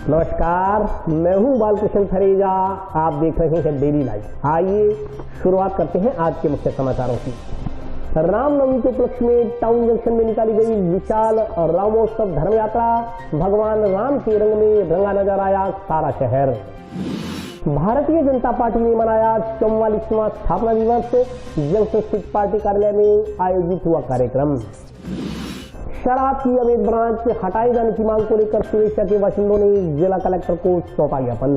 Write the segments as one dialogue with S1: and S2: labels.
S1: नमस्कार, मैं हूं बालकृष्ण खरेजा। आप देख रहे हैं डेली लाइव। आइए शुरुआत करते हैं आज के मुख्य समाचारों की। रामनवमी के उपलक्ष्य में टाउन जंक्शन में निकाली गई विशाल रामोत्सव धर्म यात्रा। भगवान राम के रंग में रंगा नजर आया सारा शहर। भारतीय जनता पार्टी ने मनाया 44वां स्थापना दिवस। जंक्शन स्थित पार्टी कार्यालय में आयोजित हुआ कार्यक्रम। शराब की अवैध ब्रांच हटाए जाने की मांग को लेकर सुरक्षा के बाशिंदों ने जिला कलेक्टर को सौंपा ज्ञापन।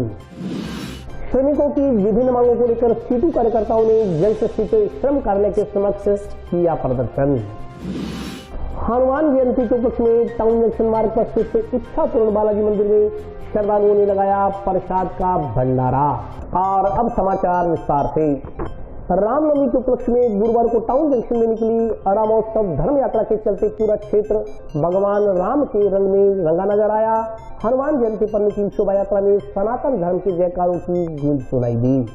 S1: श्रमिकों की विभिन्न मांगों को लेकर सीटू कार्यकर्ताओं ने जंक्शन स्थित श्रम कार्यालय के समक्ष किया प्रदर्शन। हनुमान जयंती के उपलक्ष्य में टाउन जंक्शन मार्ग पर स्थित इच्छा पूर्ण बालाजी मंदिर में श्रद्धालुओं ने लगाया प्रसाद का भंडारा। और अब समाचार विस्तार से। रामनवमी के उपलक्ष्य में गुरुवार को टाउन जंक्शन में निकली रामोत्सव धर्म यात्रा के चलते पूरा क्षेत्र भगवान राम के रंग में रंगा नजर आया। हनुमान जयंती पर निकली शोभा यात्रा में सनातन धर्म के जयकारों की गूंज सुनाई दी।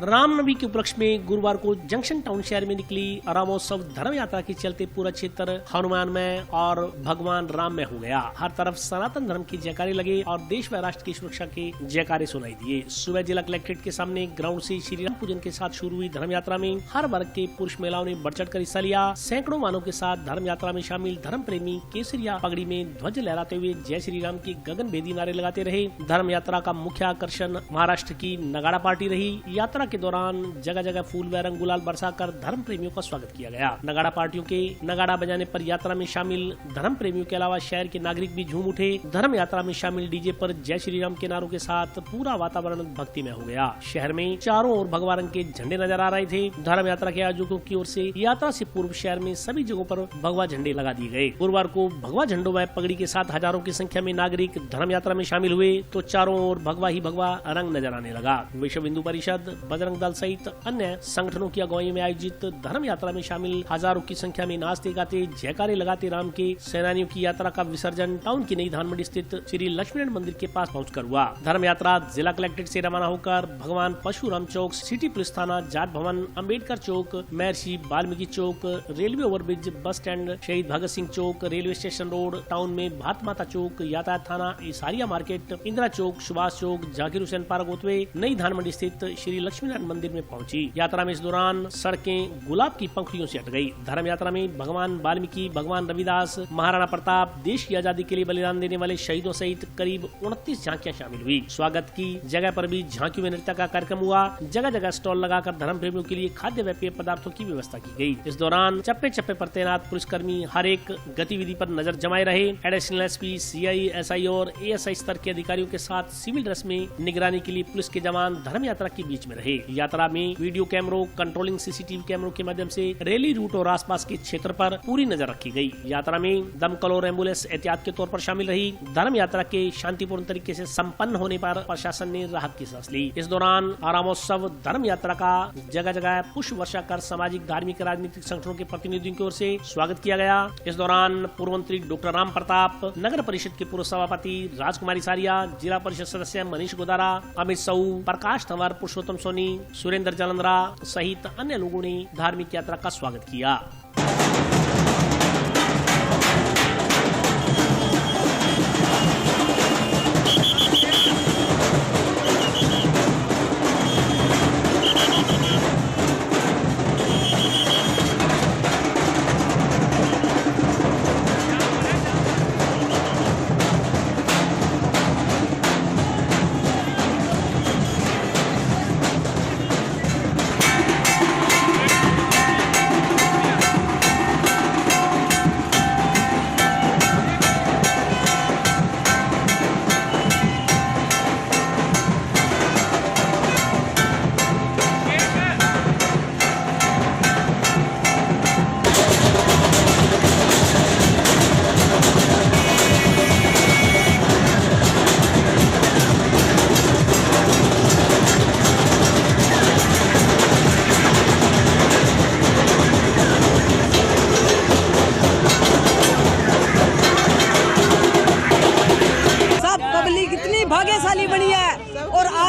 S2: रामनवमी के उपलक्ष्य में गुरुवार को जंक्शन टाउन शहर में निकली रामोत्सव धर्म यात्रा के चलते पूरा क्षेत्र हनुमानमय और भगवान राम में हो गया। हर तरफ सनातन धर्म की जयकारे लगे और देश व राष्ट्र की सुरक्षा के जयकारे सुनाई दिए। सुबह जिला कलेक्ट्रेट के सामने ग्राउंड से श्री राम पूजन के साथ शुरू हुई धर्म यात्रा में हर वर्ग के पुरुष महिलाओं ने बढ़ चढ़ कर हिस्सा लिया। सैकड़ों वाहनों के साथ धर्म यात्रा में शामिल धर्म प्रेमी केसरिया पगड़ी में ध्वज लहराते हुए जय श्री राम के गगन भेदी नारे लगाते रहे। धर्म यात्रा का मुख्य आकर्षण महाराष्ट्र की नगाड़ा पार्टी रही। यात्रा के दौरान जगह जगह फूल व रंग गुलाल बरसाकर धर्म प्रेमियों का स्वागत किया गया। नगाड़ा पार्टियों के नगाड़ा बजाने पर यात्रा में शामिल धर्म प्रेमियों के अलावा शहर के नागरिक भी झूम उठे। धर्म यात्रा में शामिल डीजे पर जय श्री राम के नारों के साथ पूरा वातावरण भक्तिमय हो गया। शहर में चारों ओर भगवा रंग के झंडे नजर आ रहे थे। धर्म यात्रा के आयोजकों की ओर से यात्रा से पूर्व शहर में सभी जगहों पर भगवा झंडे लगा दिए गए। गुरुवार को भगवा झंडों व पगड़ी के साथ हजारों की संख्या में नागरिक धर्म यात्रा में शामिल हुए तो चारों ओर भगवा ही भगवा रंग नजर आने लगा। विश्व हिंदू परिषद, बजरंग दल सहित अन्य संगठनों की अगुवाई में आयोजित धर्म यात्रा में शामिल हजारों की संख्या में नाचते गाते जयकारे लगाते राम के सेनानियों की यात्रा का विसर्जन टाउन की नई धानमंडी स्थित श्री लक्ष्मीनारायण मंदिर के पास पहुंचकर हुआ। धर्म यात्रा जिला कलेक्ट्रेट से रवाना होकर भगवान परशुराम चौक, सिटी पुलिस थाना, जाट भवन, अम्बेडकर चौक, महर्षि वाल्मीकि चौक, रेलवे ओवरब्रिज, बस स्टैंड, शहीद भगत सिंह चौक, रेलवे स्टेशन रोड, टाउन में भारत माता चौक, यातायात थाना, इसारिया मार्केट, इंदिरा चौक, सुभाष चौक, जाकिर हुसैन पार्क होते हुए नई धानमंडी स्थित श्री लक्ष्मीनारायण मंदिर में पहुंची। यात्रा में इस दौरान सड़कें गुलाब की पंखुड़ियों से हट गई। धर्म यात्रा में भगवान वाल्मीकि, भगवान रविदास, महाराणा प्रताप, देश की आजादी के लिए बलिदान देने वाले शहीदों सहित करीब 29 झांकियां शामिल हुई। स्वागत की जगह पर भी झांकियों में नृत्य का कार्यक्रम हुआ। जगह जगह स्टॉल लगाकर धर्म प्रेमियों के लिए खाद्य व पेय पदार्थों की व्यवस्था की गई। इस दौरान चप्पे चप्पे पर तैनात पुलिसकर्मी हर एक गतिविधि पर नजर जमाए रहे। एडिशनल एसपी, सीआई, एसआई और एएसआई स्तर के अधिकारियों के साथ सिविल ड्रेस में निगरानी के लिए पुलिस के जवान धर्म यात्रा के बीच में रहे। यात्रा में वीडियो कैमरों, कंट्रोलिंग सीसीटीवी कैमरों के माध्यम से रैली रूट और आसपास के क्षेत्र पर पूरी नजर रखी गई। यात्रा में दमकल और एम्बुलेंस एहतियात के तौर पर शामिल रही। धर्म यात्रा के शांतिपूर्ण तरीके से संपन्न होने पर प्रशासन ने राहत की सांस ली। इस दौरान रामोत्सव धर्म यात्रा का जगह जगह पुष्प वर्षा कर सामाजिक, धार्मिक, राजनीतिक संगठनों के प्रतिनिधियों की ओर से स्वागत किया गया। इस दौरान पूर्व मंत्री डॉक्टर राम प्रताप, नगर परिषद के पूर्व सभापति राजकुमारी सारिया, जिला परिषद सदस्य मनीष गोदारा, अमित साहू, प्रकाश तंवर, पुरुषोत्तम सोनी, सुरेंद्र जालंधरा सहित अन्य लोगों ने धार्मिक यात्रा का स्वागत किया।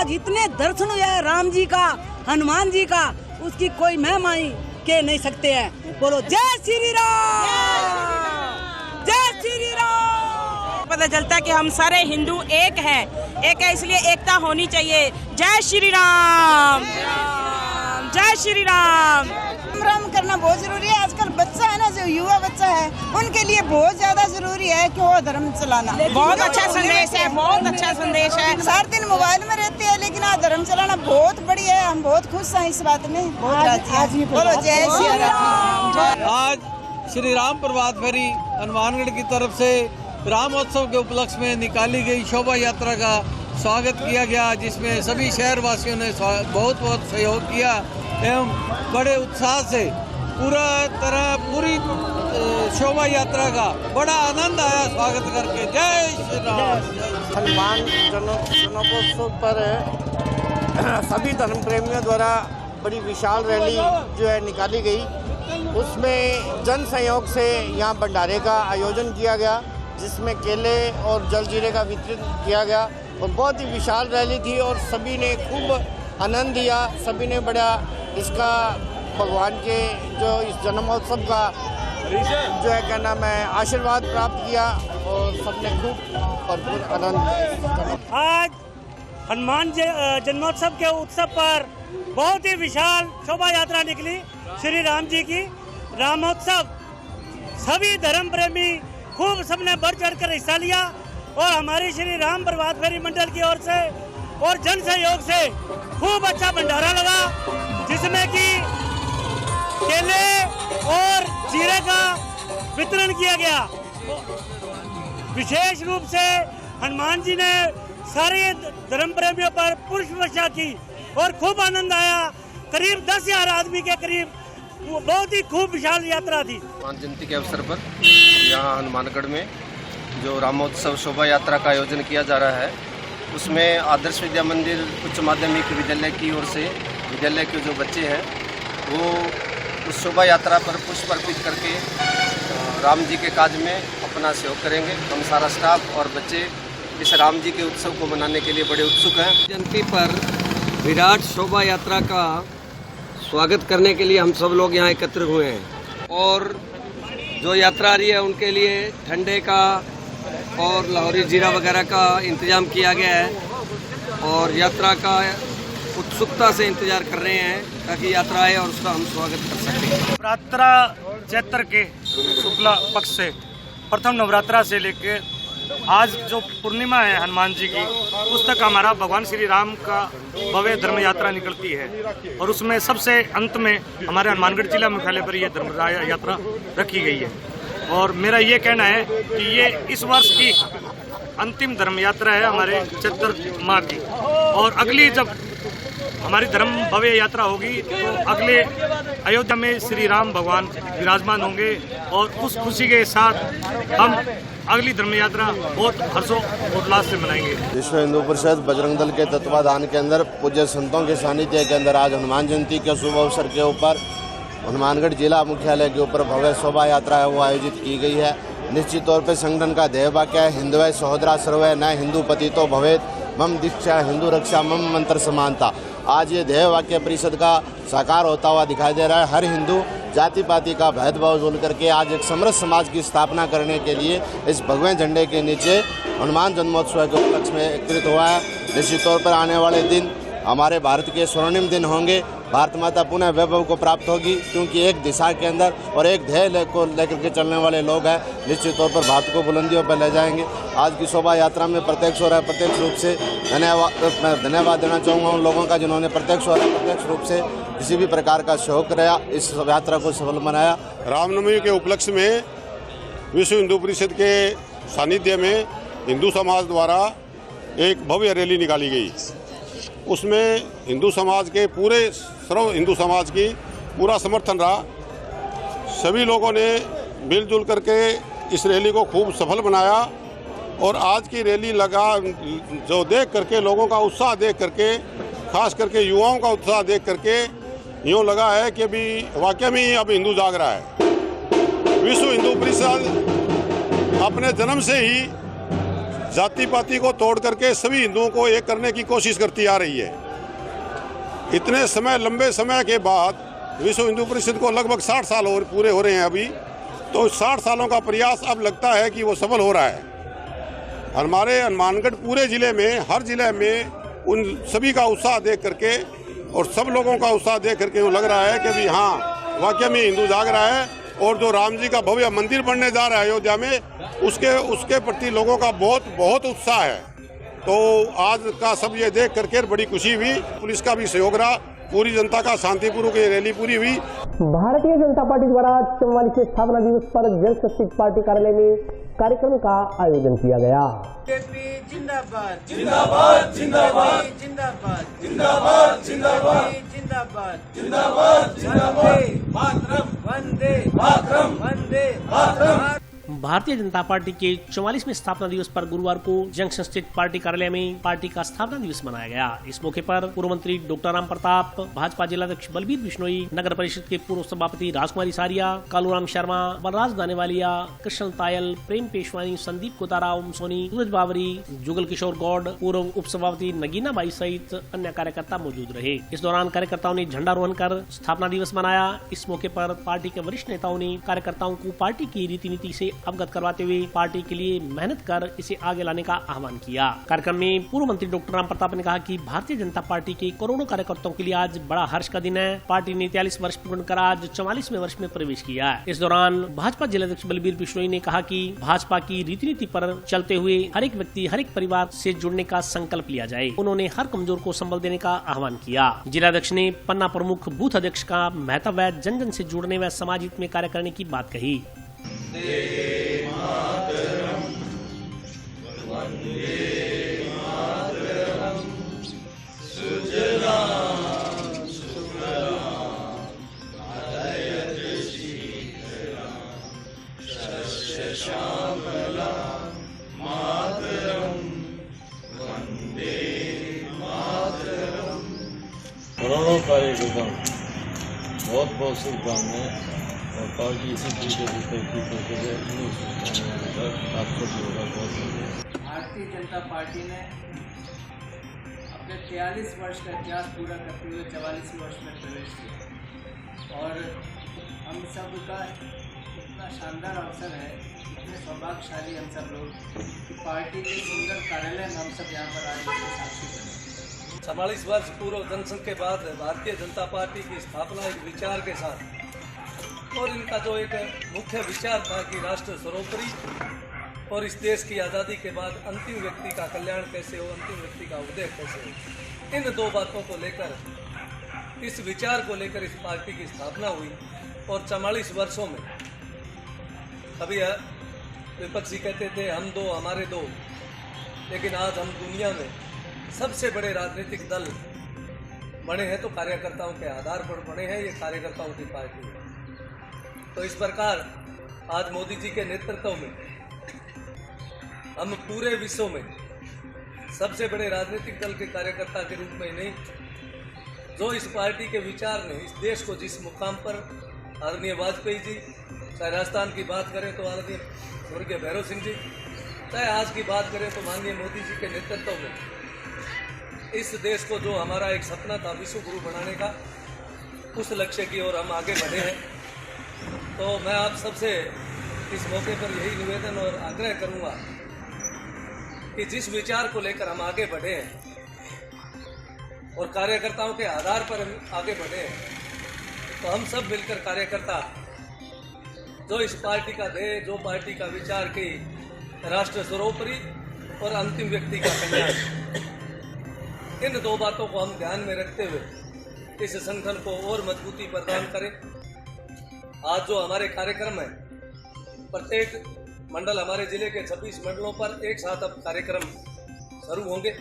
S3: आज इतने दर्शन हुए हैं राम जी का, हनुमान जी का, उसकी कोई महिमा के नहीं सकते हैं। बोलो जय श्री राम, जय श्री राम।
S4: पता चलता है कि हम सारे हिंदू एक हैं, एक है, इसलिए एकता होनी चाहिए। जय श्री राम, जय श्री राम।
S5: राम करना बहुत जरूरी है। आजकल बच्चा है ना, जो युवा बच्चा है, उनके लिए बहुत ज्यादा जरूरी है कि वो धर्म चलाना।
S4: बहुत अच्छा संदेश है, बहुत अच्छा संदेश है।
S5: सारा दिन मोबाइल में रहते हैं, लेकिन आज धर्म चलाना बहुत बढ़िया है। हम बहुत खुश हैं इस बात में, बहुत राजी हैं। बोलो जय श्री राम।
S6: आज श्री राम प्रभात फेरी हनुमानगढ़ की तरफ से रामोत्सव के उपलक्ष्य में निकाली गई शोभा यात्रा का स्वागत किया गया, जिसमें सभी शहर वासियों ने बहुत बहुत सहयोग किया एवं बड़े उत्साह से पूरी शोभा यात्रा का बड़ा आनंद आया स्वागत करके। जय श्री राम।
S7: हनुमान जन्मोत्सव पर सभी धर्म प्रेमियों द्वारा बड़ी विशाल रैली जो है निकाली गई। उसमें जन सहयोग से यहाँ भंडारे का आयोजन किया गया, जिसमें केले और जलजीरे का वितरण किया गया और बहुत ही विशाल रैली थी और सभी ने खूब आनंद लिया। सभी ने बड़ा इसका भगवान के जो इस जन्मोत्सव का जो है क्या नाम है आशीर्वाद प्राप्त किया और सबने खूब भरपूर आनंद।
S8: आज हनुमान जन्मोत्सव के उत्सव पर बहुत ही विशाल शोभा यात्रा निकली श्री राम जी की। रामोत्सव सभी धर्म प्रेमी खूब सबने बढ़ चढ़कर हिस्सा लिया और हमारी श्री राम प्रभात फेरी मंडल की ओर से और जन सहयोग से खूब अच्छा भंडारा लगा, जिसमें कि केले और जीरे का वितरण किया गया। विशेष रूप से हनुमान जी ने सारे धर्म प्रेमियों पर पुष्प वर्षा की और खूब आनंद आया। करीब 10,000 आदमी के करीब बहुत ही खूब विशाल यात्रा थी।
S9: हनुमान जयंती के अवसर पर यहाँ हनुमानगढ़ में जो रामोत्सव शोभा यात्रा का आयोजन किया जा रहा है, उसमें आदर्श विद्या मंदिर उच्च माध्यमिक विद्यालय की ओर से विद्यालय के जो बच्चे हैं वो उस शोभा यात्रा पर पुष्प अर्पित करके राम जी के काज में अपना सहयोग करेंगे। हम सारा स्टाफ और बच्चे इस राम जी के उत्सव को मनाने के लिए बड़े उत्सुक हैं।
S10: जयंती पर विराट शोभा यात्रा का स्वागत करने के लिए हम सब लोग यहाँ एकत्र हुए हैं और जो यात्रा आ रही है उनके लिए ठंडे का और लाहौरी जीरा वगैरह का इंतजाम किया गया है और यात्रा का उत्सुकता से इंतजार कर रहे हैं ताकि यात्रा आए और उसका हम स्वागत कर सकें।
S8: नवरात्रा चैत्र के शुक्ला पक्ष से प्रथम नवरात्रा से लेकर आज जो पूर्णिमा है हनुमान जी की, उस तक हमारा भगवान श्री राम का भव्य धर्म यात्रा निकलती है और उसमें सबसे अंत में हमारे हनुमानगढ़ जिला मुख्यालय पर यह धर्म यात्रा रखी गई है। और मेरा ये कहना है कि ये इस वर्ष की अंतिम धर्म यात्रा है हमारे चैत्र माह की, और अगली जब हमारी धर्म भव्य यात्रा होगी तो अगले अयोध्या में श्री राम भगवान विराजमान होंगे और उस खुशी के साथ हम अगली धर्म यात्रा बहुत हर्षोल्लास से मनाएंगे।
S7: विश्व हिंदू परिषद बजरंग दल के तत्वाधान के अंदर पूज्य संतों के सानिध्य के अंदर आज हनुमान जयंती के शुभ अवसर के ऊपर हनुमानगढ़ जिला मुख्यालय के ऊपर भव्य शोभा यात्रा है वो आयोजित की गई है। निश्चित तौर पर संगठन का ध्येय वाक्य है हिंदुवै सहोदरा सर्वै न हिंदू पतितो भवेत् मम दीक्षा हिंदू रक्षा मम मंत्र समानता। आज ये ध्येय वाक्य परिषद का साकार होता हुआ दिखाई दे रहा है। हर हिंदू जाति पाति का भेदभाव जोड़ करके आज एक समृद्ध समाज की स्थापना करने के लिए इस भगवे झंडे के नीचे हनुमान जन्मोत्सव के उपलक्ष्य में एकत्रित हुआ है। निश्चित तौर पर आने वाले दिन हमारे भारत के स्वर्णिम दिन होंगे। भारत माता पुनः वैभव को प्राप्त होगी, क्योंकि एक दिशा के अंदर और एक ध्येय को लेकर के चलने वाले लोग हैं। निश्चित तौर पर भारत को बुलंदियों पर ले जाएंगे। आज की शोभा यात्रा में प्रत्यक्ष और अप्रत्यक्ष रूप से धन्यवाद देना चाहूँगा उन लोगों का जिन्होंने प्रत्यक्ष और अप्रत्यक्ष रूप से किसी भी प्रकार का सहयोग कराया, इस यात्रा को सफल बनाया।
S11: रामनवमी के उपलक्ष्य में विश्व हिंदू परिषद के सानिध्य में हिंदू समाज द्वारा एक भव्य रैली निकाली गई। उसमें हिंदू समाज के पूरे सर्व हिंदू समाज की पूरा समर्थन रहा। सभी लोगों ने मिलजुल करके इस रैली को खूब सफल बनाया और आज की रैली लगा जो देख करके लोगों का उत्साह देख करके, खास करके युवाओं का उत्साह देख करके यूँ लगा है कि अभी वाकई में अब हिंदू जाग रहा है। विश्व हिंदू परिषद अपने जन्म से ही जाति पाति को तोड़ करके सभी हिंदुओं को एक करने की कोशिश करती आ रही है। इतने समय, लंबे समय के बाद विश्व हिंदू परिषद को लगभग 60 साल पूरे हो रहे हैं अभी, तो 60 सालों का प्रयास अब लगता है कि वो सफल हो रहा है। हमारे हनुमानगढ़ पूरे ज़िले में, हर ज़िले में उन सभी का उत्साह देख करके और सब लोगों का उत्साह देख करके वो लग रहा है कि भी हाँ, वाकई में हिंदू जाग रहा है। और जो राम जी का भव्य मंदिर बनने जा रहा है अयोध्या में, उसके प्रति लोगों का बहुत उत्साह है। तो आज का सब ये देख करके बड़ी खुशी हुई। पुलिस का भी सहयोग रहा, पूरी जनता का शांतिपूर्वक ये रैली पूरी हुई।
S1: भारतीय जनता पार्टी द्वारा 44वें स्थापना दिवस पर जनशक्ति पार्टी कार्यालय में कार्यक्रम का आयोजन किया गया।
S5: जिंदाबाद जिंदाबाद जिंदाबाद जिंदाबाद जिंदाबाद जिंदाबाद जिंदाबाद जिंदाबाद जिंदाबाद वंदे मातरम वंदे मातरम।
S2: भारतीय जनता पार्टी के 44वें स्थापना दिवस पर गुरुवार को जंक्शन स्थित पार्टी कार्यालय में पार्टी का स्थापना दिवस मनाया गया। इस मौके पर पूर्व मंत्री डॉक्टर राम प्रताप, भाजपा जिलाध्यक्ष बलबीर बिश्नोई, नगर परिषद के पूर्व सभापति राजकुमारी सारिया, कालूराम शर्मा, बलराज दानेवालिया, कृष्ण तायल, प्रेम पेशवानी, संदीप कोतारा, ओम सोनी, सूरज बावरी, जुगल किशोर गौड़, पूर्व उप सभापति नगीना बाई सहित अन्य कार्यकर्ता मौजूद रहे। इस दौरान कार्यकर्ताओं ने झंडारोहण कर स्थापना दिवस मनाया। इस मौके पर पार्टी के वरिष्ठ नेताओं ने कार्यकर्ताओं को पार्टी की रीति नीति से अवगत करवाते हुए पार्टी के लिए मेहनत कर इसे आगे लाने का आह्वान किया। कार्यक्रम में पूर्व मंत्री डॉक्टर राम प्रताप ने कहा कि भारतीय जनता पार्टी के करोड़ों कार्यकर्ताओं के लिए आज बड़ा हर्ष का दिन है। पार्टी ने 43 वर्ष पूर्ण कर आज 44वें वर्ष में प्रवेश किया है। इस दौरान भाजपा जिलाध्यक्ष बलबीर बिश्नोई ने कहा कि भाजपा की रीति नीति पर चलते हुए हर एक व्यक्ति, हर एक परिवार से जुड़ने का संकल्प लिया जाए। उन्होंने हर कमजोर को संबल देने का आह्वान किया। जिलाध्यक्ष ने पन्ना प्रमुख बूथ अध्यक्ष का महत्व व जन जन से जुड़ने व समाज हित में कार्य करने की बात कही।
S12: करोड़ों कार्यकर्ताओं बहुत शुभकामनाएं और पार्टी इसी तरीके से तरक्की करते हुए आप सब लोगों का बहुत।
S13: भारतीय जनता पार्टी ने अपने 43 वर्ष का इतिहास पूरा करते हुए 44वें वर्ष में प्रवेश किया और हम सब का इतना शानदार अवसर है, इतने सौभाग्यशाली हम सब लोग कि पार्टी के सुंदर कार्यालय में हम सब यहाँ पर आए साक्षी बने।
S14: 44 वर्ष पूर्व जनसंघ के बाद भारतीय जनता पार्टी की स्थापना एक विचार के साथ, और इनका जो एक मुख्य विचार था कि राष्ट्र सर्वोपरि और इस देश की आज़ादी के बाद अंतिम व्यक्ति का कल्याण कैसे हो, अंतिम व्यक्ति का उदय कैसे हो, इन दो बातों को लेकर, इस विचार को लेकर इस पार्टी की स्थापना हुई। और 44 वर्षों में कभी विपक्षी कहते थे हम दो हमारे दो, लेकिन आज हम दुनिया में सबसे बड़े राजनीतिक दल बने हैं तो कार्यकर्ताओं के आधार पर बने हैं। ये कार्यकर्ताओं की पार्टी है। तो इस प्रकार आज मोदी जी के नेतृत्व में हम पूरे विश्व में सबसे बड़े राजनीतिक दल के कार्यकर्ता के रूप में नहीं, जो इस पार्टी के विचार ने इस देश को जिस मुकाम पर, आदरणीय वाजपेयी जी, चाहे राजस्थान की बात करें तो आदरणीय स्वर्गीय भैरव सिंह जी, चाहे आज की बात करें तो माननीय मोदी जी के नेतृत्व में इस देश को जो हमारा एक सपना था विश्व गुरु बनाने का, उस लक्ष्य की ओर हम आगे बढ़े हैं। तो मैं आप सबसे इस मौके पर यही निवेदन और आग्रह करूंगा कि जिस विचार को लेकर हम आगे बढ़े हैं और कार्यकर्ताओं के आधार पर हम आगे बढ़े हैं, तो हम सब मिलकर कार्यकर्ता जो इस पार्टी का ध्येय, जो पार्टी का विचार कि राष्ट्र सर्वोपरि और अंतिम व्यक्ति का कल्याण, इन दो बातों को हम ध्यान में रखते हुए इस संगठन को और मजबूती प्रदान करें। आज जो हमारे कार्यक्रम है, प्रत्येक मंडल, हमारे जिले के 26 मंडलों पर एक साथ अब कार्यक्रम शुरू होंगे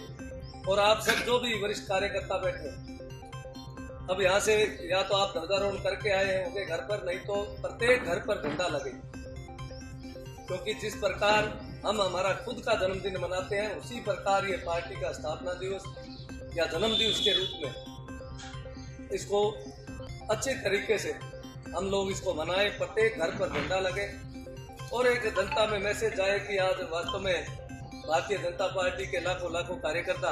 S14: और आप सब जो भी वरिष्ठ कार्यकर्ता बैठे हैं, अब यहाँ से या तो आप ध्वजारोहण करके आए होंगे घर पर, नहीं तो प्रत्येक घर पर झंडा लगे, क्योंकि जिस प्रकार हम हमारा खुद का जन्मदिन मनाते हैं, उसी प्रकार ये पार्टी का स्थापना दिवस या जन्म दिवस के रूप में इसको अच्छे तरीके से हम लोग इसको मनाएं, प्रत्येक घर पर झंडा लगे और एक जनता में मैसेज जाए कि आज वास्तव में भारतीय जनता पार्टी के लाखों लाखों कार्यकर्ता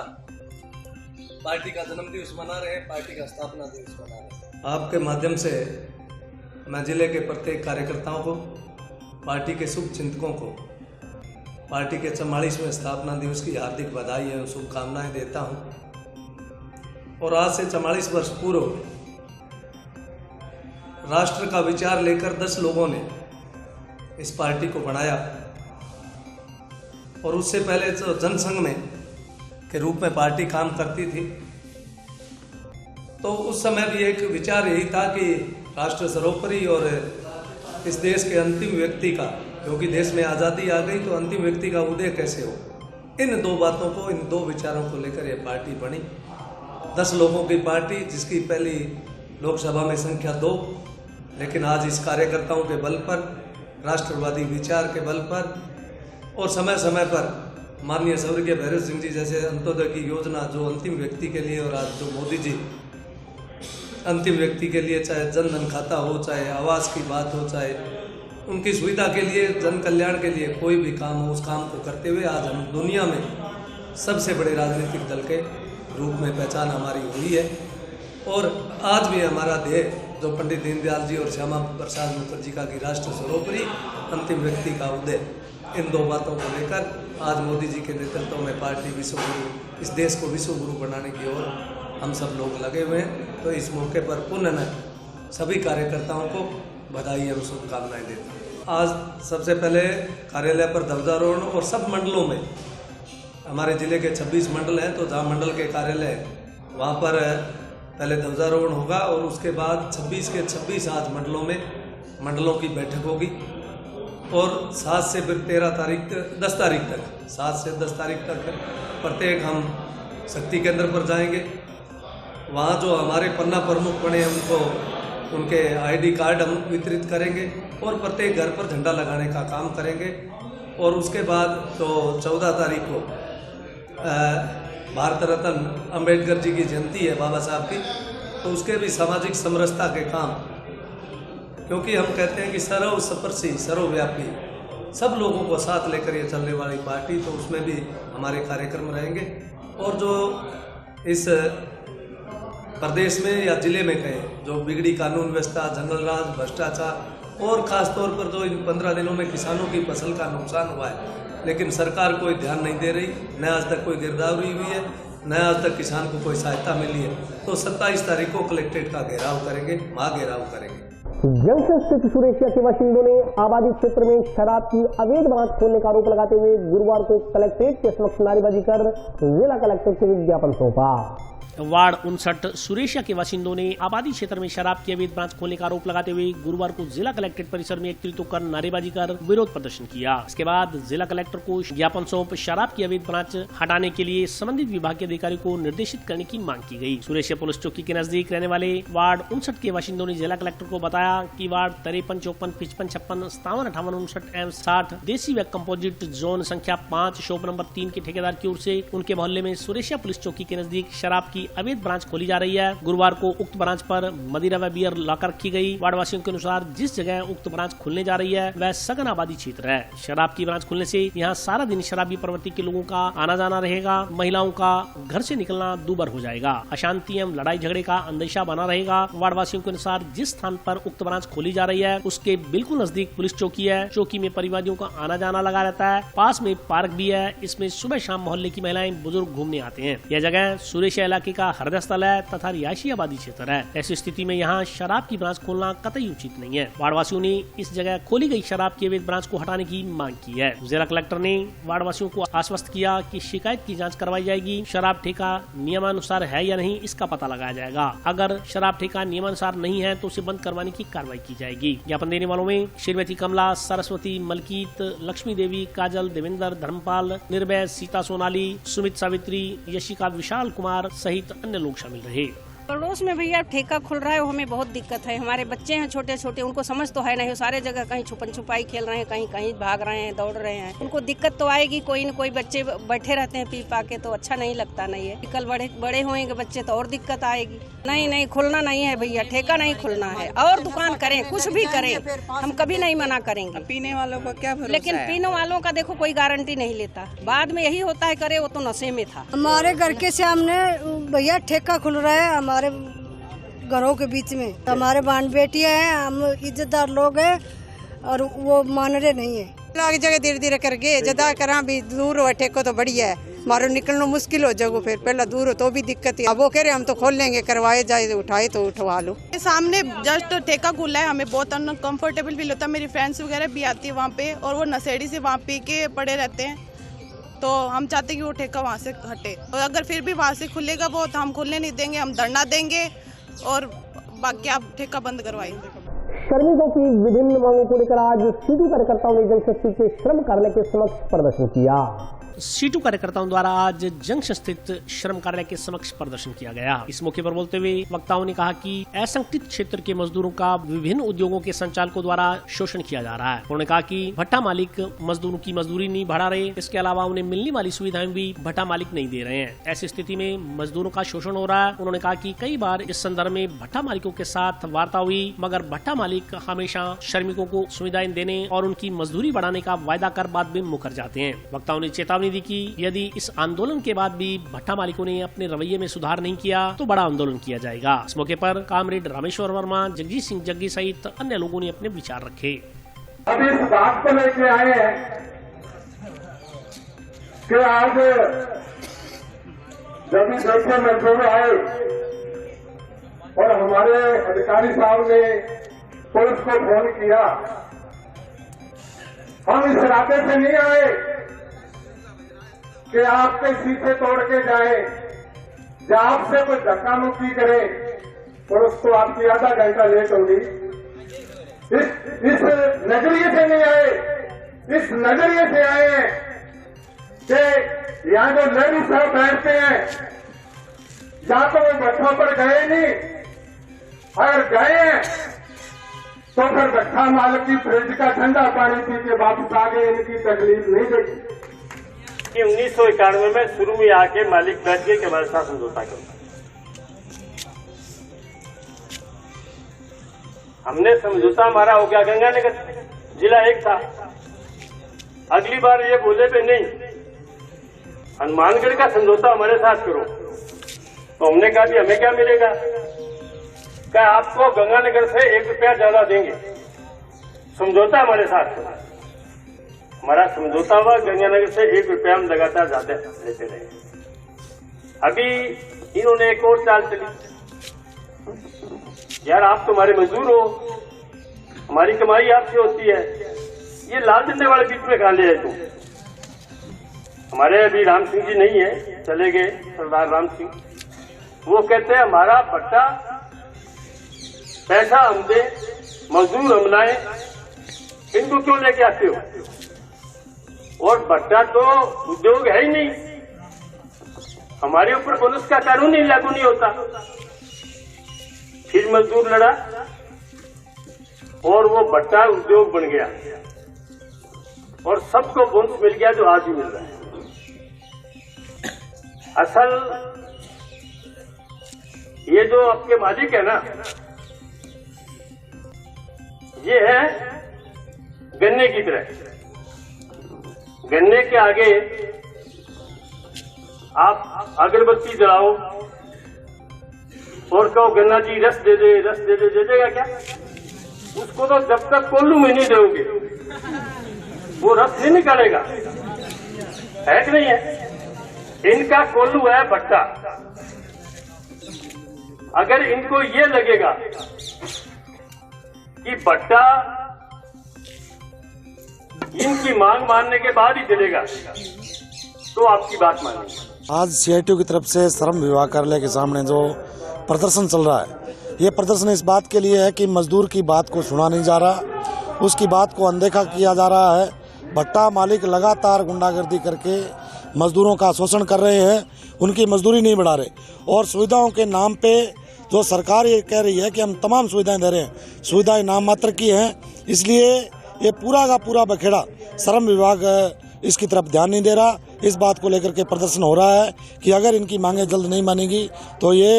S14: पार्टी का जन्मदिवस मना रहे हैं, पार्टी का स्थापना दिवस मना रहे हैं। आपके माध्यम से मैं जिले के प्रत्येक कार्यकर्ताओं को, पार्टी के शुभ चिंतकों को पार्टी के 44वें स्थापना दिवस की हार्दिक बधाई एवं शुभकामनाएं देता हूं। और आज से 44 वर्ष पूर्व राष्ट्र का विचार लेकर 10 लोगों ने इस पार्टी को बनाया और उससे पहले तो जनसंघ में के रूप में पार्टी काम करती थी। तो उस समय भी एक विचार यही था कि राष्ट्र सर्वोपरि और इस देश के अंतिम व्यक्ति का, क्योंकि देश में आज़ादी आ गई तो अंतिम व्यक्ति का उदय कैसे हो, इन दो बातों को, इन दो विचारों को लेकर यह पार्टी बनी। 10 लोगों की पार्टी जिसकी पहली लोकसभा में संख्या 2, लेकिन आज इस कार्यकर्ताओं के बल पर, राष्ट्रवादी विचार के बल पर और समय समय पर माननीय स्वर्गीय भैरव सिंह जी जैसे अंत्योदय की योजना जो अंतिम व्यक्ति के लिए, और आज जो मोदी जी अंतिम व्यक्ति के लिए, चाहे जन धन खाता हो, चाहे आवास की बात हो, चाहे उनकी सुविधा के लिए, जन कल्याण के लिए कोई भी काम हो, उस काम को करते हुए आज हम दुनिया में सबसे बड़े राजनीतिक दल के रूप में पहचान हमारी हुई है। और आज भी हमारा ध्येय जो पंडित दीनदयाल जी और श्यामा प्रसाद मुखर्जी का कि राष्ट्र सर्वोपरि अंतिम व्यक्ति का उदय, इन दो बातों को लेकर आज मोदी जी के नेतृत्व में पार्टी विश्व गुरु, इस देश को विश्व गुरु बनाने की ओर हम सब लोग लगे हुए हैं। तो इस मौके पर पुनः मैं सभी कार्यकर्ताओं को बधाई और शुभकामनाएं देता हूँ। आज सबसे पहले कार्यालय पर ध्वजारोहण और सब मंडलों में, हमारे जिले के 26 मंडल हैं, तो जहाँ मंडल के कार्यालय वहाँ पर पहले ध्वजारोहण होगा और उसके बाद 26 के 26 आज मंडलों में मंडलों की बैठक होगी और 7 से फिर 10 तारीख तक 7 से 10 तारीख तक प्रत्येक हम शक्ति केंद्र पर जाएंगे। वहाँ जो हमारे पन्ना प्रमुख बने उनको उनके आईडी कार्ड हम वितरित करेंगे और प्रत्येक घर पर झंडा लगाने का काम करेंगे। और उसके बाद तो 14 तारीख को भारत रत्न अंबेडकर जी की जयंती है बाबा साहब की, तो उसके भी सामाजिक समरसता के काम, क्योंकि हम कहते हैं कि सर्वस्पर्शी सर्वव्यापी सब लोगों को साथ लेकर ये चलने वाली पार्टी, तो उसमें भी हमारे कार्यक्रम रहेंगे। और जो इस प्रदेश में या जिले में कहें जो बिगड़ी कानून व्यवस्था, जंगल राज, भ्रष्टाचार और ख़ास तौर पर जो इन 15 दिनों में किसानों की फसल का नुकसान हुआ है, लेकिन सरकार कोई ध्यान नहीं दे रही, न आज तक कोई गिरदावरी हुई है, न आज तक किसान को कोई सहायता मिली है, तो 27 तारीख को कलेक्ट्रेट का घेराव करेंगे, महाघेराव करेंगे।
S1: जंक्शन स्थित सुरेशिया के बाशिंदों ने आबादी क्षेत्र में शराब की अवैध ब्रांच खोलने का आरोप लगाते हुए गुरुवार को कलेक्ट्रेट के समक्ष नारेबाजी कर जिला कलेक्टर को विज्ञापन सौंपा।
S2: वार्ड 59 सुरेशिया के बाशिंदों ने आबादी क्षेत्र में शराब की अवैध ब्रांच खोलने का आरोप लगाते हुए गुरुवार को जिला कलेक्ट्रेट परिसर में एकत्रित होकर नारेबाजी कर विरोध प्रदर्शन किया। इसके बाद जिला कलेक्टर को ज्ञापन सौंप शराब की अवैध ब्रांच हटाने के लिए संबंधित विभाग के अधिकारी को निर्देशित करने की मांग की गई। सुरेशिया पुलिस चौकी के नजदीक रहने वाले वार्ड 59 के बाशिंदों ने जिला कलेक्टर को बताया कि वार्ड 53, 54, 55, 56, 57, 58, 59 एवं 60 देसी व कंपोजिट जोन संख्या 5 शॉप नंबर 3 के ठेकेदार की ओर से उनके मोहल्ले में सुरेशिया पुलिस चौकी के नजदीक शराब की अवैध ब्रांच खोली जा रही है। गुरुवार को उक्त ब्रांच पर मदिरा व बियर लॉकर रखी गई। वार्ड वासियों के अनुसार जिस जगह उक्त ब्रांच खुलने जा रही है वह सघन आबादी क्षेत्र है। शराब की ब्रांच खुलने से यहाँ सारा दिन शराबी प्रवृत्ति के लोगों का आना जाना रहेगा। महिलाओं का घर से निकलना दूभर हो जाएगा। अशांति एवं लड़ाई झगड़े का अंदेशा बना रहेगा। वार्ड वासियों के अनुसार जिस स्थान पर उक्त ब्रांच खोली जा रही है उसके बिल्कुल नजदीक पुलिस चौकी है। चौकी में परिवादियों का आना जाना लगा रहता है। पास में पार्क भी है। इसमें सुबह शाम मोहल्ले की महिलाएं बुजुर्ग घूमने आते हैं। यह जगह सुरेशिया इलाके का हृदय स्थल है तथा रिहायशी आबादी क्षेत्र है। ऐसी स्थिति में यहाँ शराब की ब्रांच खोलना कतई उचित नहीं है। वार्ड वासियों ने इस जगह खोली गई शराब की अवैध ब्रांच को हटाने की मांग की है। जिला कलेक्टर ने वार्ड वासियों को आश्वस्त किया कि शिकायत की जांच करवाई जाएगी। शराब ठेका नियमानुसार है या नहीं इसका पता लगाया जाएगा। अगर शराब ठेका नियमानुसार नहीं है तो उसे बंद करवाने की कार्रवाई की जाएगी। ज्ञापन देने वालों में श्रीमती कमला, सरस्वती, मलकीत, लक्ष्मी देवी, काजल, देवेंद्र, धर्मपाल, निर्भय, सीता, सोनाली, सुमित, सावित्री, यशिका, विशाल कुमार सहित अन्य लोग शामिल रहे।
S15: पड़ोस में भैया ठेका खुल रहा है, वो हमें बहुत दिक्कत है। हमारे बच्चे हैं छोटे छोटे, उनको समझ तो है नहीं, वो सारे जगह कहीं छुपन छुपाई खेल रहे हैं, कहीं कहीं भाग रहे हैं, दौड़ रहे हैं। उनको दिक्कत तो आएगी, कोई न कोई बच्चे बैठे रहते हैं पी पा के, तो अच्छा नहीं लगता। नहीं है कल बड़े होंगे बच्चे तो और दिक्कत आएगी। नहीं खुलना नहीं है भैया, ठेका नहीं खुलना है, और दुकान करें, कुछ भी करें, हम कभी नहीं मना करेंगे।
S5: पीने वालों का क्या भरोसा
S15: लेकिन
S5: है?
S15: पीने वालों का देखो कोई गारंटी नहीं लेता, बाद में यही होता है करे वो तो नशे में था।
S16: हमारे घर के सामने भैया ठेका खुल रहा है, हमारे घरों के बीच में। हमारे बहन बेटियां हैं, हम इज्जतदार लोग हैं और वो मान रहे नहीं है।
S5: आगे जगह धीरे धीरे करके ज्यादा करा भी दूर हो ठेको तो बढ़िया है, मारो निकलना मुश्किल हो जाएगा, फिर पहला दूर हो तो भी दिक्कत है। अब वो कह रहे हम तो खोल लेंगे, करवाए जाए उठाए तो उठवा लो।
S4: सामने जस्ट ठेका खुला है, हमें बहुत अनकंफर्टेबल फील होता है। मेरी फ्रेंड्स वगैरह भी आती है वहाँ पे, और वो नशेड़ी से वहाँ पी के पड़े रहते हैं, तो हम चाहते हैं कि वो ठेका वहाँ से हटे, और अगर फिर भी वहाँ से खुलेगा वो तो हम खुलने नहीं देंगे, हम धरना देंगे और बाकी आप ठेका बंद करवाइए।
S1: श्रमिकों की विभिन्न मांगों को लेकर आज सीटू कार्यकर्ताओं ने जंक्शन स्थित के श्रम कार्यालय के समक्ष प्रदर्शन किया।
S2: सीटू कार्यकर्ताओं द्वारा आज जंक्शन स्थित श्रम कार्यालय के समक्ष प्रदर्शन किया गया। इस मौके पर बोलते हुए वक्ताओं ने कहा कि असंगठित क्षेत्र के मजदूरों का विभिन्न उद्योगों के संचालकों द्वारा शोषण किया जा रहा है। उन्होंने कहा कि भट्टा मालिक मजदूरों की मजदूरी नहीं बढ़ा रहे, इसके अलावा उन्हें मिलने वाली सुविधाएं भी भट्टा मालिक नहीं दे रहे हैं। ऐसी स्थिति में मजदूरों का शोषण हो रहा है। उन्होंने कहा कि कई बार इस संदर्भ में भट्टा मालिकों के साथ वार्ता हुई, मगर भट्टा मालिक हमेशा श्रमिकों को सुविधाएं देने और उनकी मजदूरी बढ़ाने का वायदा कर बाद में मुकर जाते हैं। वक्ताओं ने चेतावनी दी कि यदि इस आंदोलन के बाद भी भट्टा मालिकों ने अपने रवैये में सुधार नहीं किया तो बड़ा आंदोलन किया जाएगा। इस मौके पर कामरेड रामेश्वर वर्मा, जगजीत सिंह जग्गी सहित अन्य लोगों ने अपने विचार रखे।
S17: अब इस बात को लेके आए हैं कि आज जब भी देखे मजदूर आए और हमारे अधिकारी साहब ने पुलिस को फोन किया, हम इस इरादे से नहीं आए कि आपके शीशे तोड़ के जाए या आपसे कोई धक्का मुक्की करे और उसको आपकी आधा घंटा लेट होगी। इस नजरिए से नहीं आए, इस नजरिए से आए हैं कि यहाँ जो लेडीज साहब बैठते हैं या तो वो भट्ठों पर गए नहीं, अगर गए हैं तो फिर भट्ठा मालिक की फ्रिज का ठंडा पानी पी के वापस आ गए, इनकी तकलीफ नहीं देखी।
S18: 1991 में शुरू में आके मालिक बैठ गए कि हमारे साथ समझौता करो। हमने समझौता हमारा हो गया, गंगानगर जिला एक था। अगली बार ये बोले भी नहीं, हनुमानगढ़ का समझौता हमारे साथ करो। तो हमने कहा कि हमें क्या मिलेगा? क्या आपको गंगानगर से 1 रुपया ज्यादा देंगे, समझौता हमारे साथ करो। हमारा समझौता हुआ, गंगानगर से 1 रुपया हम लगातार ज्यादा लेते रहे। अभी इन्होंने एक और चाल चली, यार आप तो हमारे मजदूर हो, हमारी कमाई आपसे होती है, ये लाल झंडे वाले बीच में कहां ले आए तुम? हमारे अभी राम सिंह जी नहीं है, चले गए सरदार राम सिंह। वो कहते हैं हमारा भट्टा पैसा हम दे, मजदूर हम लाए, इनको क्यों लेके आते हो? और भट्टा तो उद्योग है ही नहीं, हमारे ऊपर बोनस का कानून ही लागू नहीं होता। फिर मजदूर लड़ा और वो भट्टा उद्योग बन गया और सबको बोनस मिल गया जो आज ही मिल रहा है। असल ये जो आपके मालिक है ना, ये है गन्ने की तरह। गन्ने के आगे आप अगरबत्ती जलाओ और कहो गन्ना जी रस दे दे, रस दे दे, दे देगा क्या? उसको तो जब तक कोल्लू में नहीं दोगे वो रस नहीं निकालेगा, है कि नहीं है? इनका कोल्लू है भट्टा। अगर इनको ये लगेगा कि भट्टा इनकी मांग मानने के बाद ही चलेगा तो आपकी बात मानेंगे।
S19: आज सीआईटी की तरफ से श्रम विभाग कार्यालय के सामने जो प्रदर्शन चल रहा है, ये प्रदर्शन इस बात के लिए है कि मजदूर की बात को सुना नहीं जा रहा, उसकी बात को अनदेखा किया जा रहा है। भट्टा मालिक लगातार गुंडागर्दी करके मजदूरों का शोषण कर रहे हैं, उनकी मजदूरी नहीं बढ़ा रहे और सुविधाओं के नाम पे जो सरकार ये कह रही है कि हम तमाम सुविधाएं दे रहे हैं, सुविधाएं नाम मात्र की हैं। इसलिए ये पूरा का पूरा बखेड़ा श्रम विभाग इसकी तरफ ध्यान नहीं दे रहा। इस बात को लेकर के प्रदर्शन हो रहा है कि अगर इनकी मांगें जल्द नहीं मानेगी तो ये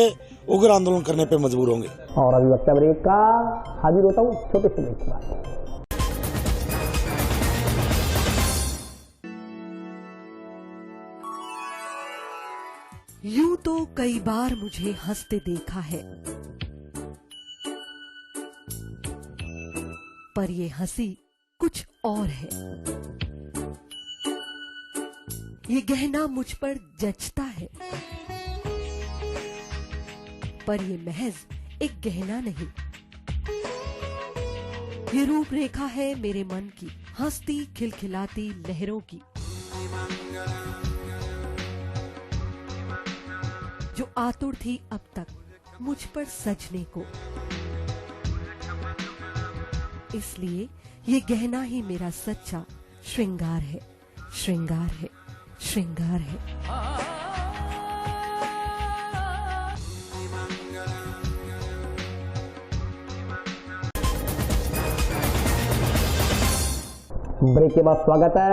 S19: उग्र आंदोलन करने पर मजबूर होंगे।
S1: और अभी वक्त ब्रेक का हाजिर होता हूँ छोटे से ब्रेक के बाद।
S20: यूं तो कई बार मुझे हंसते देखा है, पर ये हंसी कुछ और है। ये गहना मुझ पर जचता है, पर ये महज एक गहना नहीं, ये रूपरेखा है मेरे मन की, हंसती खिलखिलाती लहरों की, जो आतुर थी अब तक मुझ पर सजने को। इसलिए ये गहना ही मेरा सच्चा श्रृंगार है, श्रृंगार है, श्रृंगार है।
S1: ब्रेक के बाद स्वागत है।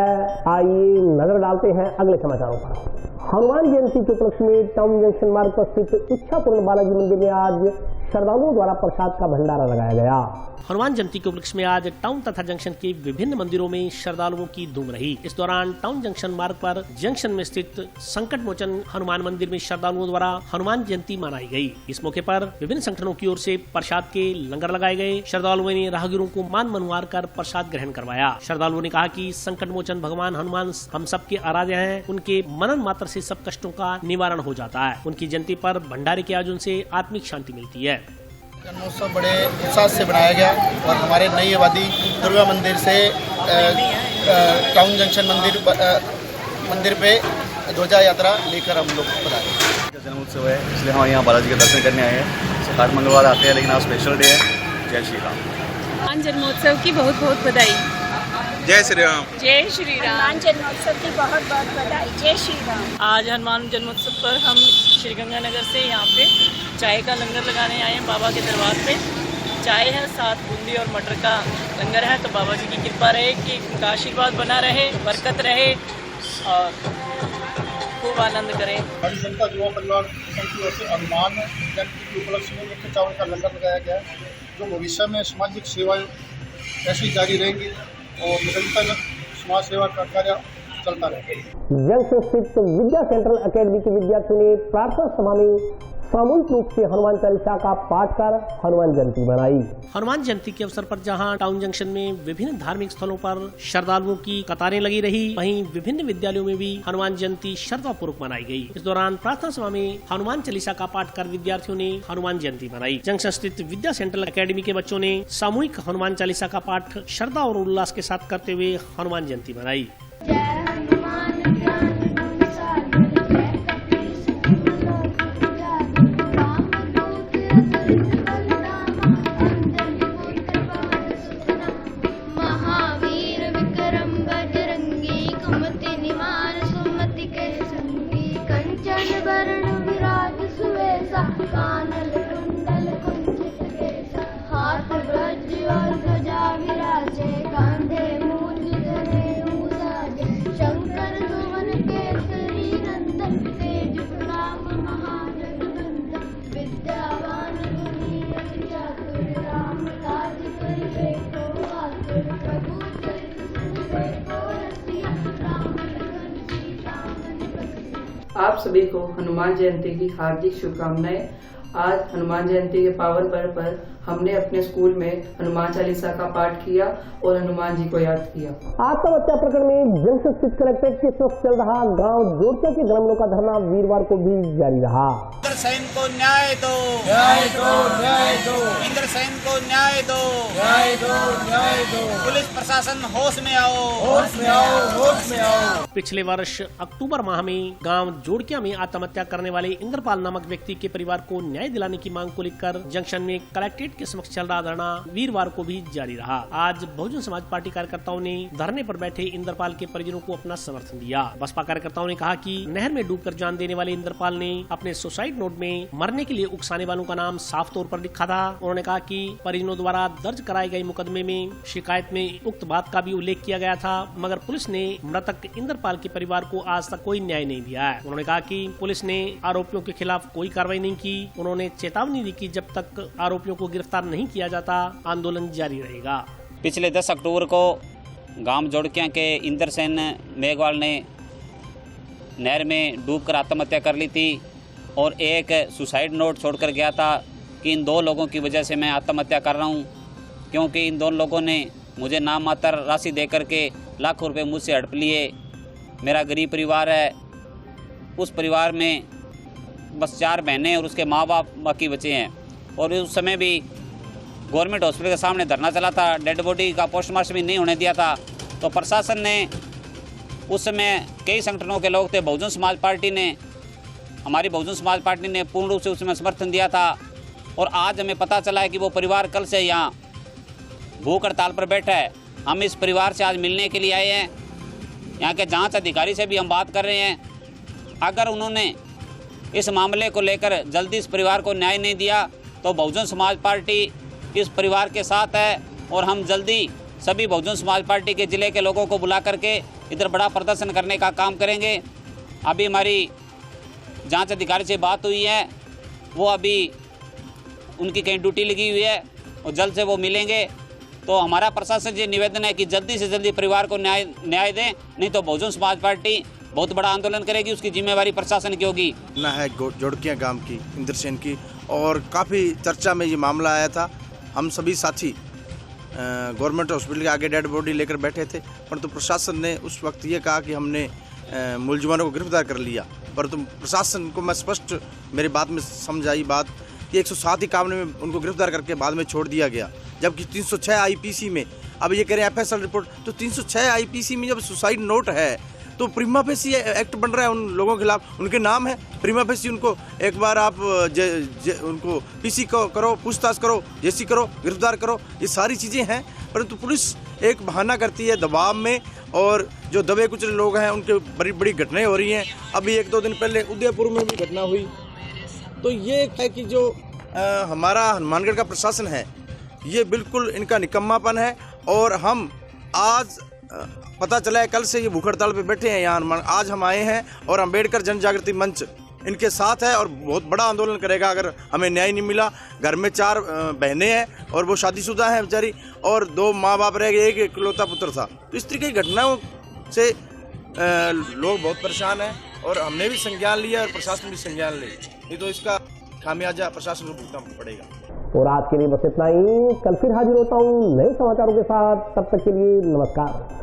S1: आइए नजर डालते हैं अगले समाचारों पर। हनुमान जयंती के उपलक्ष्य में टाउन जंक्शन मार्ग पर स्थित इच्छापूर्ण बालाजी मंदिर में आज श्रद्धालुओं द्वारा प्रसाद का भंडारा लगाया गया।
S2: हनुमान जयंती के उपलक्ष्य में आज टाउन तथा जंक्शन के विभिन्न मंदिरों में श्रद्धालुओं की धूम रही। इस दौरान टाउन जंक्शन मार्ग पर जंक्शन में स्थित संकट मोचन हनुमान मंदिर में श्रद्धालुओं द्वारा हनुमान जयंती मनाई गई। इस मौके पर विभिन्न संगठनों की ओर से प्रसाद के लंगर लगाए गए। श्रद्धालुओं ने राहगीरों को मान मनवार कर प्रसाद ग्रहण करवाया। श्रद्धालुओं ने कहा कि संकट मोचन भगवान हनुमान हम सबके आराध्य हैं। उनके मनन मात्र से सब कष्टों का निवारण हो जाता है। उनकी जयंती पर भंडारे के आयोजन से आत्मिक शांति मिलती है।
S21: जन्मोत्सव बड़े उत्साह से बनाया गया और हमारे नई आबादी दुर्गा मंदिर से टाउन जंक्शन मंदिर पे ध्वजा यात्रा लेकर हम लोग पधारे।
S22: जन्मोत्सव है इसलिए हम यहाँ बालाजी के दर्शन करने आए हैं। हर मंगलवार आते हैं लेकिन आज स्पेशल डे है। जय श्री राम।
S23: हनुमान जन्मोत्सव की बहुत बहुत बधाई।
S22: जय श्री राम।
S23: जय श्री राम। हनुमान जन्मोत्सव की बहुत बहुत बधाई। जय श्री राम। आज हनुमान जन्मोत्सव पर हम श्री गंगानगर से यहाँ पे चाय का लंगर लगाने आए हैं बाबा के दरबार पे। चाय है, साथ बूंदी और मटर का लंगर है। तो बाबा जी की कृपा रहे कि उनका आशीर्वाद बना रहे, बरकत रहे और खूब आनंद करें।
S21: हमारी जनता युवा परिवार की ओर से हनुमान जयंती के उपलक्ष्य में मुख्य चावल का लंगर लगाया गया है, जो भविष्य में सामाजिक सेवाएं ऐसी जारी रहेंगी और निरंतर समाज सेवा का कार्य चलता रहेगा।
S1: जंक्शन स्थित विद्या सेंट्रल अकेडमी के विद्यार्थियों ने प्रार्थना सभा में सामूहिक रूप से हनुमान चालीसा का पाठ कर हनुमान जयंती मनाई।
S2: हनुमान जयंती के अवसर पर जहां टाउन जंक्शन में विभिन्न धार्मिक स्थलों पर श्रद्धालुओं की कतारें लगी रही, वहीं विभिन्न विद्यालयों में भी हनुमान जयंती श्रद्धापूर्वक मनाई गई। इस दौरान प्रार्थना सभा में हनुमान चालीसा का पाठ कर विद्यार्थियों ने हनुमान जयंती मनाई। जंक्शन स्थित विद्या सेंट्रल अकेडमी के बच्चों ने सामूहिक हनुमान चालीसा का पाठ श्रद्धा और उल्लास के साथ करते हुए हनुमान जयंती मनाई।
S24: आप सभी को हनुमान जयंती की हार्दिक शुभकामनाएं। आज हनुमान जयंती के पावन पर्व पर हमने अपने स्कूल में हनुमान चालीसा का पाठ किया और हनुमान जी को याद किया।
S1: आत्महत्या प्रकरण में जंक्शन स्थित कलेक्ट्रेट के समक्ष चल रहा गांव जोड़किया के ग्रामीणों का धरना वीरवार को भी जारी रहा।
S25: इंद्रसेन को न्याय दो, न्याय दो, न्याय दो। इंद्रसेन को न्याय दो, न्याय दो, न्याय दो। पुलिस प्रशासन होश में आओ, होश में आओ, होश में आओ।
S2: पिछले वर्ष अक्टूबर माह में गांव जोड़किया में आत्महत्या करने वाले इंद्रपाल नामक व्यक्ति के परिवार को न्याय दिलाने की मांग को लेकर जंक्शन में कलेक्ट्रेट के समक्ष चल रहा धरना वीरवार को भी जारी रहा। आज बहुजन समाज पार्टी कार्यकर्ताओं ने धरने पर बैठे इंद्रपाल के परिजनों को अपना समर्थन दिया। बसपा कार्यकर्ताओं ने कहा कि नहर में डूबकर जान देने वाले इंद्रपाल ने अपने सुसाइड नोट नोट में मरने के लिए उकसाने वालों का नाम साफ तौर पर लिखा था। उन्होंने कहा कि परिजनों द्वारा दर्ज कराए गए मुकदमे में शिकायत में उक्त बात का भी उल्लेख किया गया था, मगर पुलिस ने मृतक इंद्रपाल के परिवार को आज तक कोई न्याय नहीं दिया है। उन्होंने कहा कि पुलिस ने आरोपियों के खिलाफ कोई कार्रवाई नहीं की। उन्होंने चेतावनी दी कि जब तक आरोपियों को गिरफ्तार नहीं किया जाता आंदोलन जारी रहेगा।
S3: पिछले 10 अक्टूबर को गांव जोड़किया के इंद्रसेन मेघवाल ने नहर में डूबकर आत्महत्या कर ली थी और एक सुसाइड नोट छोड़कर गया था कि इन 2 लोगों की वजह से मैं आत्महत्या कर रहा हूं, क्योंकि इन 2 लोगों ने मुझे नाम मात्र राशि देकर के लाखों रुपए मुझसे हड़प लिए। मेरा गरीब परिवार है, उस परिवार में बस 4 बहनें और उसके माँ बाप बाकी बचे हैं। और उस समय भी गवर्नमेंट हॉस्पिटल के सामने धरना चला था, डेड बॉडी का पोस्टमार्टम भी नहीं होने दिया था। तो प्रशासन ने उस समय कई संगठनों के लोग थे, बहुजन समाज पार्टी ने, हमारी बहुजन समाज पार्टी ने पूर्ण रूप से उसमें समर्थन दिया था। और आज हमें पता चला है कि वो परिवार कल से यहाँ भूख हड़ताल पर बैठा है। हम इस परिवार से आज मिलने के लिए आए हैं। यहाँ के जांच अधिकारी से भी हम बात कर रहे हैं। अगर उन्होंने इस मामले को लेकर जल्दी इस परिवार को न्याय नहीं दिया तो बहुजन समाज पार्टी इस परिवार के साथ है और हम जल्दी सभी बहुजन समाज पार्टी के ज़िले के लोगों को बुला करके इधर बड़ा प्रदर्शन करने का काम करेंगे। अभी हमारी जांच अधिकारी से बात हुई है, वो अभी उनकी कहीं ड्यूटी लगी हुई है और जल्द से वो मिलेंगे। तो हमारा प्रशासन से निवेदन है कि जल्दी से जल्दी परिवार को न्याय दें, नहीं तो बहुजन समाज पार्टी बहुत बड़ा आंदोलन करेगी। उसकी जिम्मेवारी प्रशासन की होगी।
S6: ना है जोड़किया गांव की इंद्रसेन की, और काफ़ी चर्चा में ये मामला आया था। हम सभी साथी गवर्नमेंट हॉस्पिटल के आगे डेड बॉडी लेकर बैठे थे, परंतु प्रशासन ने उस वक्त ये कहा कि हमने मुलजिमानों को गिरफ्तार कर लिया। परंतु प्रशासन को मैं स्पष्ट मेरी बात में समझ आई बात कि 107 कानून में उनको गिरफ्तार करके बाद में छोड़ दिया गया, जबकि 306 आईपीसी में अब ये कह रहे हैं एफएसएल रिपोर्ट। तो 306 आईपीसी में जब सुसाइड नोट है तो प्रीमा फेसी एक्ट बन रहा है उन लोगों के खिलाफ, उनके नाम है प्रीमा फेसी। उनको एक बार आप उनको पीसी करो, पूछताछ करो, जेसी करो, गिरफ्तार करो, ये सारी चीज़ें हैं। परंतु पुलिस एक बहाना करती है दबाव में, और जो दबे कुचले लोग हैं उनके बड़ी बड़ी घटनाएं हो रही हैं। अभी 1-2 दिन पहले उदयपुर में भी घटना हुई। तो ये है कि जो हमारा हनुमानगढ़ का प्रशासन है ये बिल्कुल इनका निकम्मापन है। और हम आज पता चला है कल से ये भूख हड़ताल पे बैठे हैं यहाँ। आज हम आए हैं और अम्बेडकर जन जागृति मंच इनके साथ है और बहुत बड़ा आंदोलन करेगा अगर हमें न्याय नहीं मिला। घर में 4 बहनें हैं और वो शादीशुदा हैं बेचारी, और 2 माँ बाप रह गए, एक इकलौता पुत्र था। तो इस तरीके की घटनाओं से लोग बहुत परेशान हैं और हमने भी संज्ञान लिया और प्रशासन भी संज्ञान ले, नहीं तो इसका खामियाजा प्रशासन को भुगतना पड़ेगा।
S1: और आज के लिए बस इतना ही। कल फिर हाजिर होता हूँ नए समाचारों के साथ। तब तक के लिए नमस्कार।